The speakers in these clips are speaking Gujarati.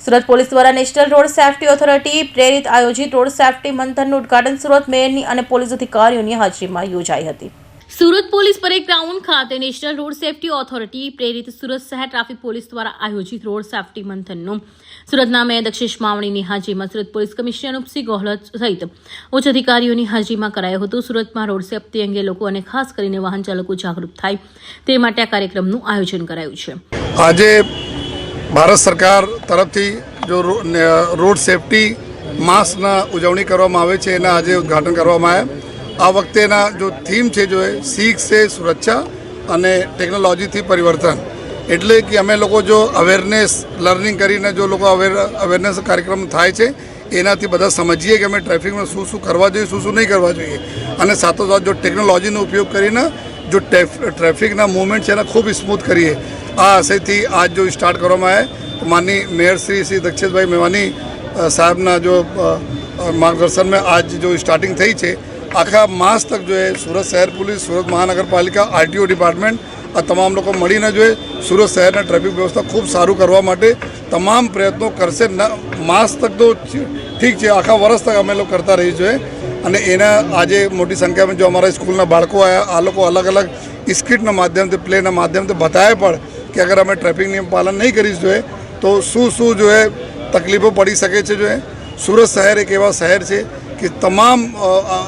સુરત પોલીસ દ્વારા નેશનલ રોડ સેફટી ઓથોરિટી પ્રેરિત આયોજિત રોડ સેફટી મંથનનું ઉદ્ઘાટન સુરત મેયરની અને પોલીસ અધિકારીઓની હાજરીમાં યોજાઈ હતી। સુરત પોલીસ પરેડ ગ્રાઉન્ડ ખાતે નેશનલ રોડ સેફટી ઓથોરિટી પ્રેરિત સુરત શહેર ટ્રાફિક પોલીસ દ્વારા આયોજિત રોડ સેફટી મંથનનું સુરતના મેયર દક્ષેશ માવણીની હાજરીમાં સુરત પોલીસ કમિશનર અનુપસિંહ ગોહલત સહિત ઉચ્ચ અધિકારીઓની હાજરીમાં કરાયું હતું। સુરતમાં રોડ સેફટી અંગે લોકો અને ખાસ કરીને વાહન ચાલકો જાગૃત થાય તે માટે આ કાર્યક્રમનું આયોજન કરાયું છે। આજે ભારત સરકાર તરફથી જો રોડ સેફટી માસના ઉજવણી કરવામાં આવે છે એના આજે ઉદ્ઘાટન કરવામાં આવ્યા। આ વખતેના જો થીમ છે જો શીખ से સુરક્ષા અને ટેકનોલોજીથી પરિવર્તન, એટલે કે અમે લોકો જો અવેરનેસ લર્નિંગ કરીને જો લોકો અવેરનેસ કાર્યક્રમ થાય છે એનાથી બધા સમજીએ કે અમે ટ્રાફિકમાં શું શું કરવા જોઈએ, શું શું નહીં કરવા જોઈએ, અને સાથોસાથ જો ટેકનોલોજીનો ઉપયોગ કરીને જો ટ્રાફિકના મૂવમેન્ટ છે એને ખૂબ સ્મૂથ કરીએ। આ આશયથી આજ જો સ્ટાર્ટ કરવામાં આવે તો માનની મેયર શ્રી દક્ષેશભાઈ મેવાણી સાહેબના જો માર્ગદર્શનમાં આજ જો સ્ટાર્ટિંગ થઈ છે। આખા માસ તક જો સુરત શહેર પોલીસ, સુરત મહાનગરપાલિકા, આરટીઓ ડિપાર્ટમેન્ટ આ તમામ લોકો મળીને જો સુરત શહેરના ટ્રાફિક વ્યવસ્થા ખૂબ સારું કરવા માટે તમામ પ્રયત્નો કરશે। માસ તક તો ઠીક છે, આખા વર્ષ તક અમે લોકો કરતા રહી જોઈએ। અને એના આજે મોટી સંખ્યામાં જો અમારા સ્કૂલના બાળકો આવ્યા, આ લોકો અલગ અલગ સ્કિટના માધ્યમથી, પ્લેના માધ્યમથી બતાવે પણ કે અગર અમે ટ્રાફિક નિયમ પાલન નહીં કરીશ જોઈએ તો શું શું જો તકલીફો પડી શકે છે। જો સુરત શહેર એક એવા શહેર છે કે તમામ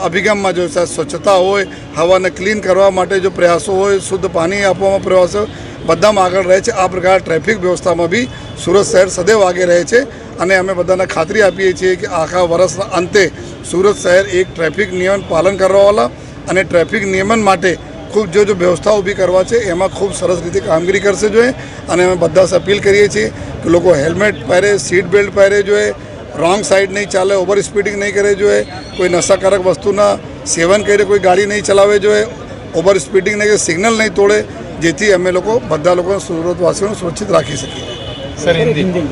અભિગમમાં જો સ્વચ્છતા હોય, હવાને ક્લીન કરવા માટે જો પ્રયાસો હોય, શુદ્ધ પાણી આપવામાં પ્રયાસો બધામાં આગળ રહે છે। આ પ્રકાર ટ્રાફિક વ્યવસ્થામાં બી સુરત શહેર સદૈવ આગે રહે છે અને અમે બધાને ખાતરી આપીએ છીએ કે આખા વર્ષના અંતે સુરત શહેર એક ટ્રાફિક નિયમન પાલન કરવાવાળા અને ટ્રાફિક નિયમન માટે ખૂબ જો વ્યવસ્થા ઊભી કરવા છે એમાં ખૂબ સરસ રીતે કામગીરી કરશે જોઈએ। અને અમે બધા અપીલ કરીએ છીએ કે લોકો હેલ્મેટ પહેરે, સીટ બેલ્ટ પહેરે જોઈએ, રોંગ સાઈડ નહીં ચાલે, ઓવર સ્પીડિંગ નહીં કરે જોઈએ, કોઈ નશાકારક વસ્તુના સેવન કરીને કોઈ ગાડી નહીં ચલાવે જોઈએ, ઓવર સ્પીડિંગ નહીં, સિગ્નલ નહીં તોડે, જેથી અમે લોકો બધા લોકો સુરતવાસીઓને સુરક્ષિત રાખી શકીએ।